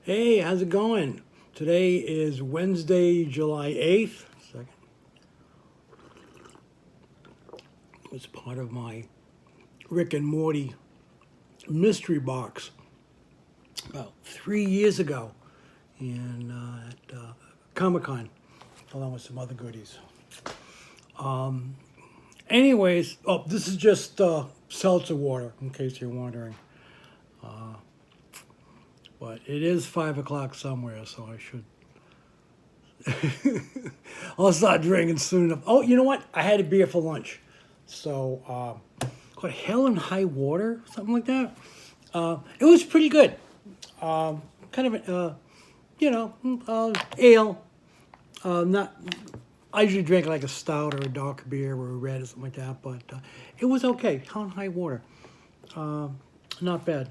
Hey, how's it going? Today is Wednesday, July 8th. Second. It's part of my Rick and Morty mystery box about 3 years ago at Comic Con, along with some other goodies. Anyways, this is just seltzer water, in case you're wondering. But it is 5 o'clock somewhere, so I should. I'll start drinking soon enough. Oh, you know what? I had a beer for lunch. So, called Hell and High Water, something like that. It was pretty good. Kind of, ale. Not. I usually drink like a stout or a dark beer or a red or something like that, but it was okay. Hell and High Water. Not bad.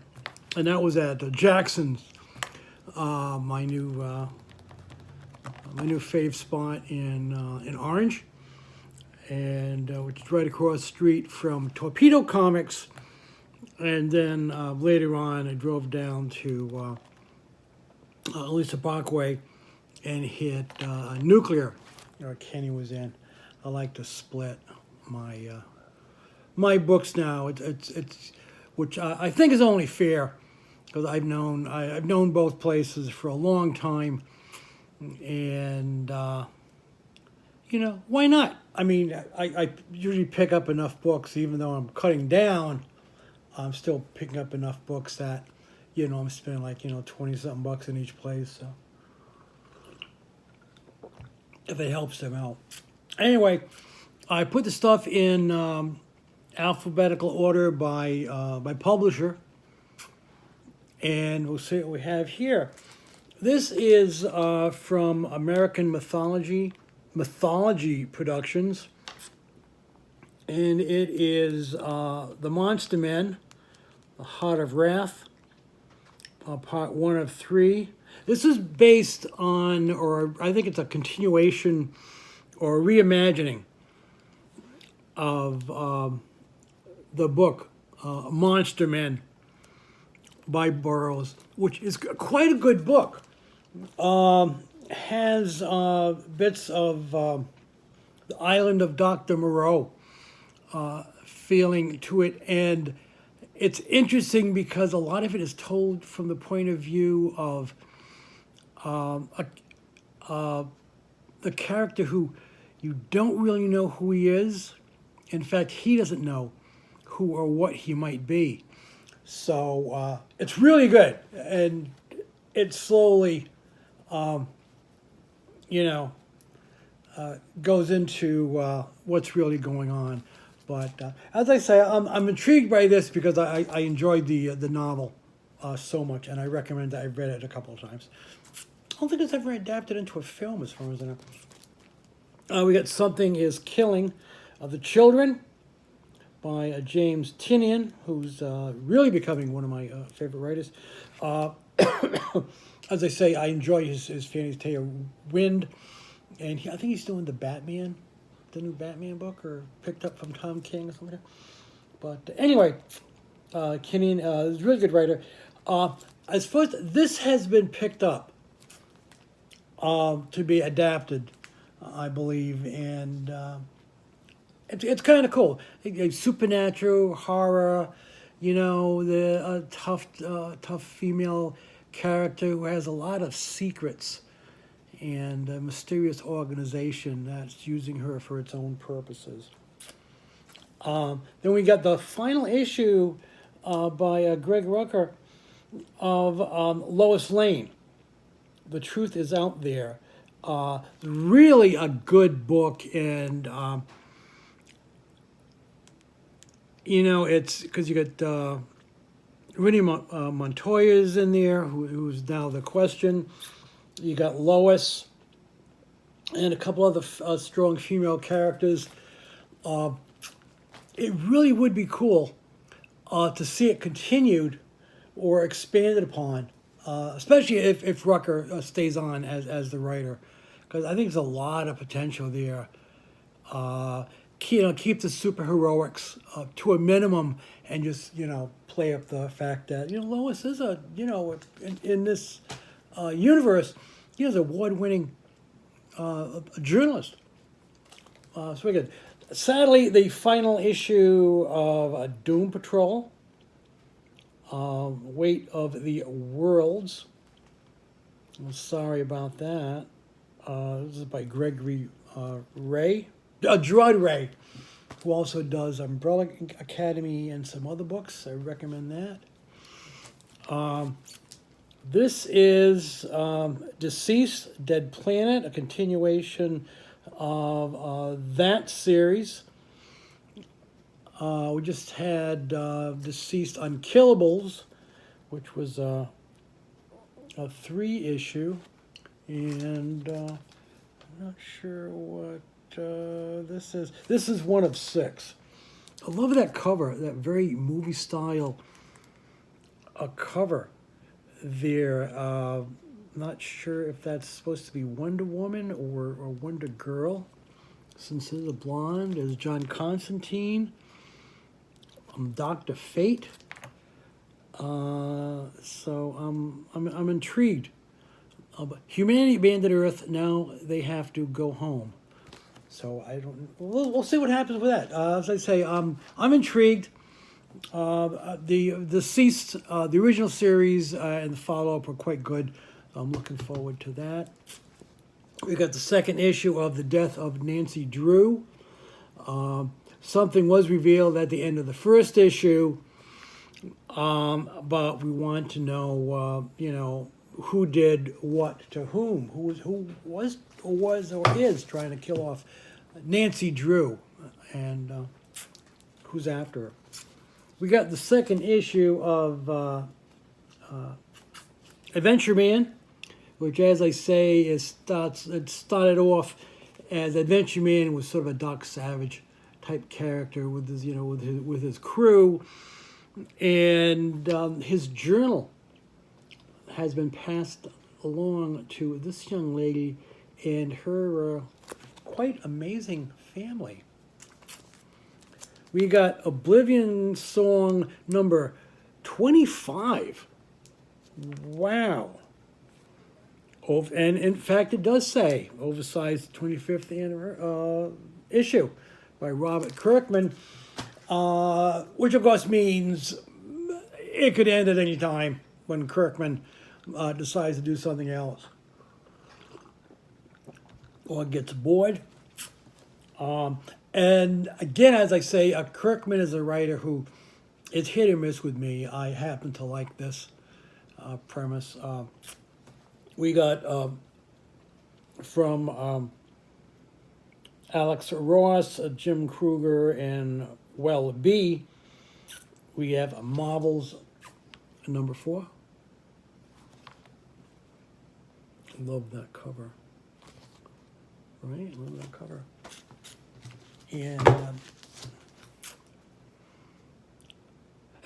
And that was at Jackson's, my new fave spot in Orange, and which is right across the street from Torpedo Comics. And then later on, I drove down to Lisa Parkway and hit Nuclear. Kenny was in. I like to split my books now. It's which I think is only fair, because I've known both places for a long time, and why not? I mean, I usually pick up enough books, even though I'm cutting down. I'm still picking up enough books that I'm spending like 20 something bucks in each place. So if it helps them out. Anyway, I put the stuff in alphabetical order by publisher, and we'll see what we have here. This is from American Mythology Productions, and it is The Monster Men, The Heart of Wrath, part 1 of 3. This is based on, or I think it's a continuation or reimagining of the book Monster Men by Burroughs, which is quite a good book. Has bits of the Island of Dr. Moreau feeling to it, and it's interesting because a lot of it is told from the point of view of the character who you don't really know who he is. In fact, he doesn't know who or what he might be. So it's really good, and it slowly, goes into what's really going on. But as I say, I'm intrigued by this because I enjoyed the novel so much, and I recommend that. I've read it a couple of times. I don't think it's ever adapted into a film, as far as I know. We got Something Is Killing the Children by James Tinian, who's really becoming one of my favorite writers. As I say, I enjoy his Fantasy Tale Wind, and I think he's doing the new Batman book, or picked up from Tom King or something. But anyway, Tinian is a really good writer. As far as this has been picked up to be adapted, I believe, and it's kind of cool. Supernatural horror, the tough female character who has a lot of secrets, and a mysterious organization that's using her for its own purposes. Then we got the final issue by Greg Rucka of Lois Lane. The Truth Is Out There. Really a good book, and it's because you got Winnie Montoya's in there, who's now the Question. You got Lois and a couple other strong female characters. It really would be cool to see it continued or expanded upon, especially if Rucker stays on as the writer, because I think there's a lot of potential there. Keep the superheroics to a minimum, and just play up the fact that Lois is in this universe, he was an award-winning journalist. So very good. Sadly, the final issue of Doom Patrol, Weight of the Worlds. I'm sorry about that. This is by Gregory Gerard Ray, who also does Umbrella Academy and some other books. I recommend that. This is Deceased, Dead Planet, a continuation of that series. We just had Deceased Unkillables, which was a 3-issue, and I'm not sure what this is. This is one of 6. I love that cover, that very movie style cover there. Not sure if that's supposed to be Wonder Woman or Wonder Girl. Since it's a blonde, is John Constantine, Dr. Fate. So I'm intrigued. But humanity abandoned Earth. Now they have to go home. So I don't. We'll see what happens with that. As I say, I'm intrigued. The Deceased, the original series and the follow-up are quite good. I'm looking forward to that. We got the 2nd issue of The Death of Nancy Drew. Something was revealed at the end of the 1st issue, but we want to know, who did what to whom, who was or is trying to kill off Nancy Drew, and who's after her. We got the 2nd issue of Adventure Man, which, as I say, it started off as Adventure Man was sort of a Doc Savage type character with his, with his crew, and his journal has been passed along to this young lady and her quite amazing family. We got Oblivion Song number 25. Wow. And in fact, it does say oversized 25th issue by Robert Kirkman, which of course means it could end at any time when Kirkman decides to do something else or gets bored. And again, as I say, Kirkman is a writer who is hit or miss with me. I happen to like this premise. We got from Alex Ross, Jim Kruger, and Well B. We have Marvel's number 4. Love that cover. Right? Love that cover. And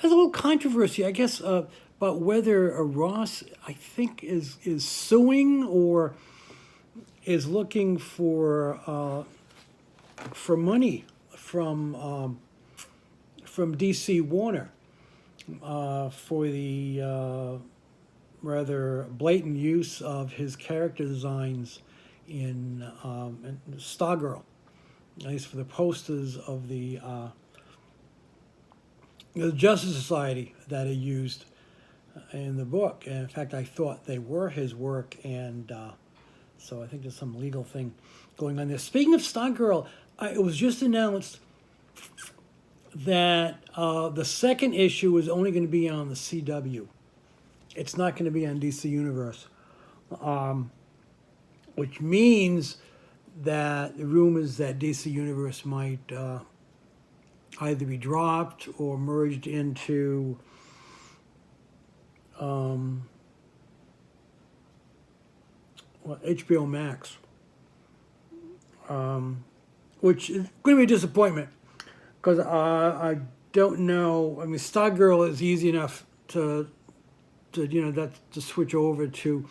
there's a little controversy, I guess, about whether Ross, I think, is suing or is looking for money from DC Warner for the rather blatant use of his character designs in Stargirl. At least for the posters of the Justice Society that he used in the book. And in fact, I thought they were his work, and so I think there's some legal thing going on there. Speaking of Stargirl, it was just announced that the 2nd issue is only going to be on the CW. It's not going to be on DC Universe, which means that the rumors that DC Universe might either be dropped or merged into HBO Max, which is going to be a disappointment because I don't know. I mean, Stargirl is easy enough to switch over to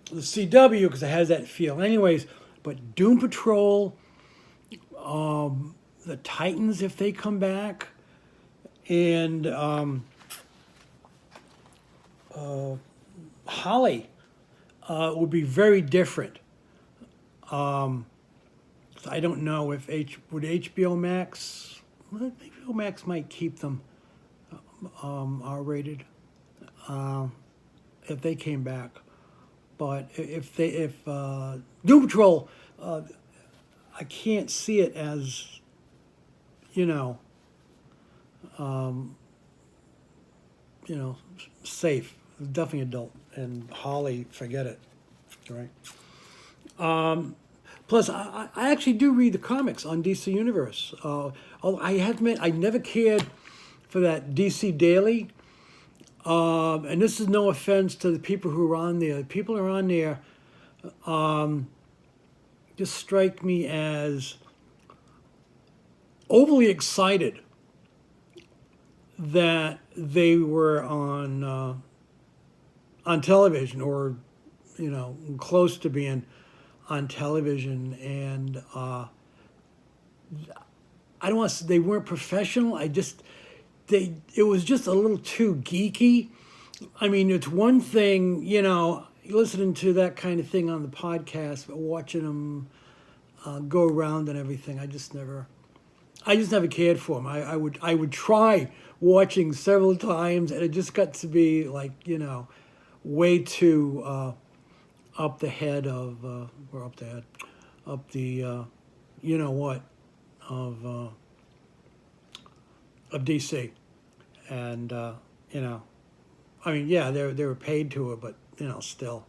the CW because it has that feel. Anyways, but Doom Patrol, the Titans, if they come back, and Holly would be very different. So I don't know if would HBO Max. Well, HBO Max might keep them R-rated if they came back. But if Doom Patrol, I can't see it as, you know, safe. Definitely adult. And Holly, forget it, right? Plus, I actually do read the comics on DC Universe. Although I have admit I never cared for that DC Daily. And this is no offense to the people who are on there. The people who are on there just strike me as overly excited that they were on television, or close to being on television, and I don't want to say they weren't professional. It was just a little too geeky. I mean, it's one thing, listening to that kind of thing on the podcast, but watching them go around and everything, I just never cared for them. I would try watching several times, and it just got to be like, way too up the head of, or up the head, up the, of DC. And, I mean, yeah, they were paid to it, but, still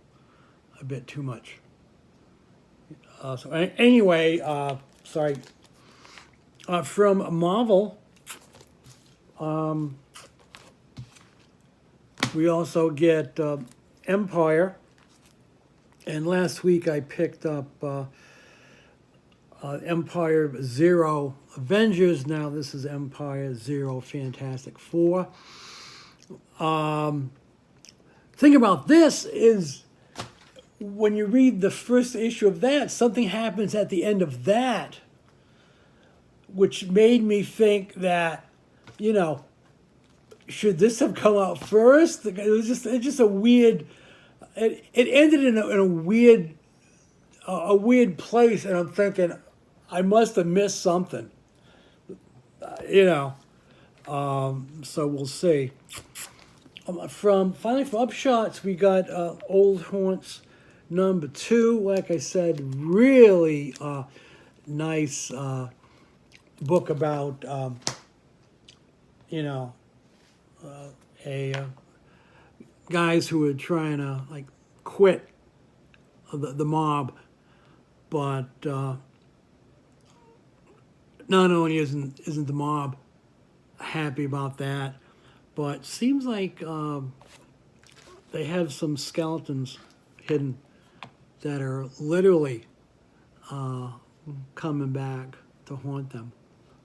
a bit too much. Anyway, sorry. From Marvel, we also get Empire. And last week I picked up Empire Zero Avengers. Now this is Empire Zero Fantastic Four. Thing about this is, when you read the first issue of that, something happens at the end of that, which made me think that, should this have come out first? It was just a weird. It ended in a weird place, and I'm thinking, I must have missed something. So we'll see. From Upshots, we got Old Haunts #2. Like I said, really nice book about guys who are trying to quit the mob, but not only isn't the mob happy about that, but seems like they have some skeletons hidden that are literally coming back to haunt them.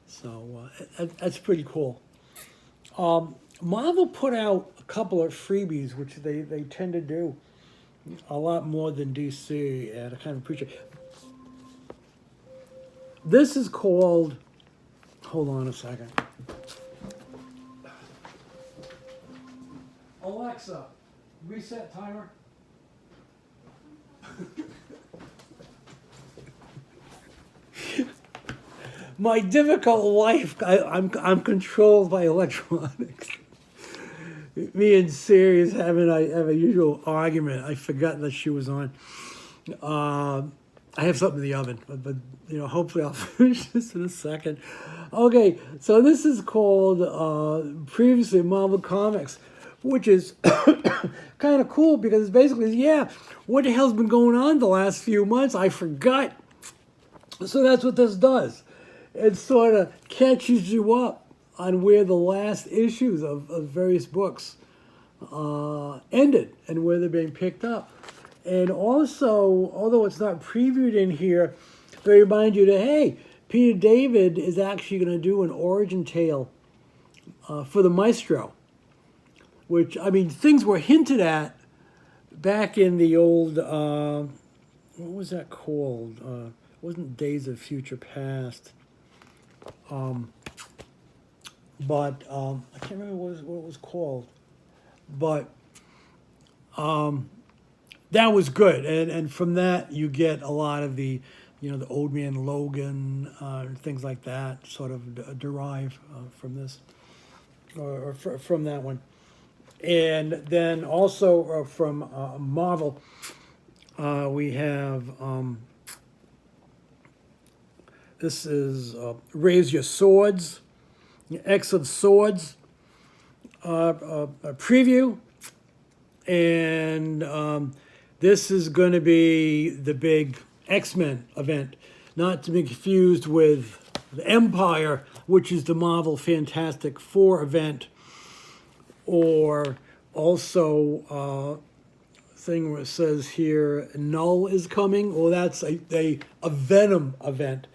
So that's pretty cool. Marvel put out a couple of freebies, which they tend to do a lot more than DC, and I kind of appreciate it. This is called, hold on a second. Alexa, reset timer. My difficult life, I'm controlled by electronics. Me and Siri is have a usual argument. I forgot that she was on. I have something in the oven, but hopefully I'll finish this in a second. Okay, so this is called previously Marvel Comics, which is kind of cool because it's basically, what the hell's been going on the last few months? I forgot. So that's what this does. It sort of catches you up on where the last issues of various books ended and where they're being picked up. And also, although it's not previewed in here, they remind you that, hey, Peter David is actually going to do an origin tale for the Maestro, which, I mean, things were hinted at back in the old, what was that called? It wasn't Days of Future Past. But I can't remember what it was called. But that was good, and from that you get a lot of the, the Old Man Logan, things like that, sort of derive from this, or from that one, and then also from Marvel, we have this is Raise Your Swords, X of Swords, a preview, and this is going to be the big X-Men event, not to be confused with the Empire, which is the Marvel Fantastic Four event, or also thing where it says here Null is coming. Well, that's a Venom event.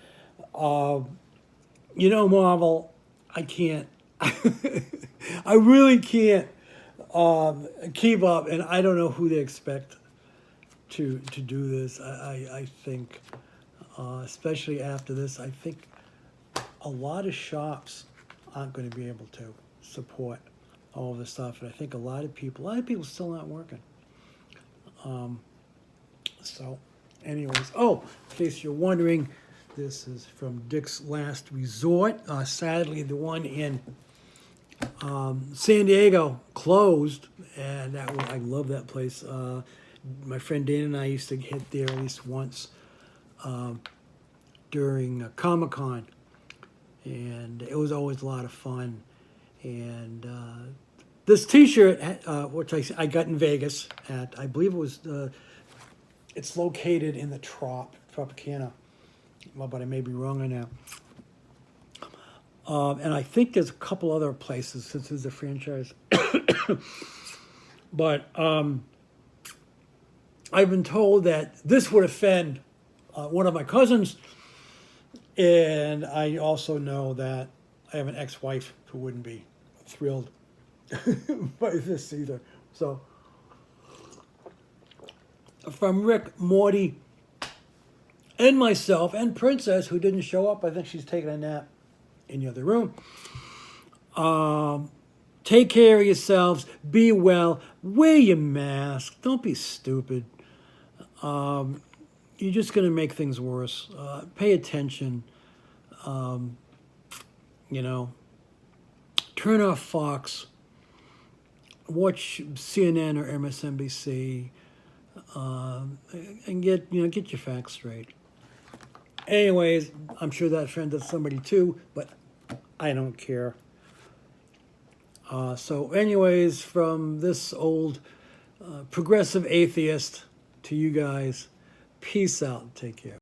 Marvel, I can't. I really can't keep up, and I don't know who they expect to do this. I think, especially after this, I think a lot of shops aren't going to be able to support all of this stuff, and I think a lot of people still not working. So, anyways, in case you're wondering, this is from Dick's Last Resort. Sadly, the one in San Diego closed, and I love that place. My friend Dan and I used to hit there at least once during Comic-Con, and it was always a lot of fun. And this T-shirt, which I got in Vegas at, I believe it was, it's located in the Tropicana, but I may be wrong on that. And I think there's a couple other places since it's a franchise. But I've been told that this would offend one of my cousins, and I also know that I have an ex-wife who wouldn't be thrilled by this either. So, from Rick, Morty, and myself, and Princess, who didn't show up, I think she's taking a nap in the other room. Take care of yourselves. Be well. Wear your mask. Don't be stupid. You're just going to make things worse. Pay attention. Turn off Fox. Watch CNN or MSNBC. And get your facts straight. Anyways, I'm sure that offended somebody too, but I don't care. So anyways, from this old progressive atheist to you guys, peace out. Take care.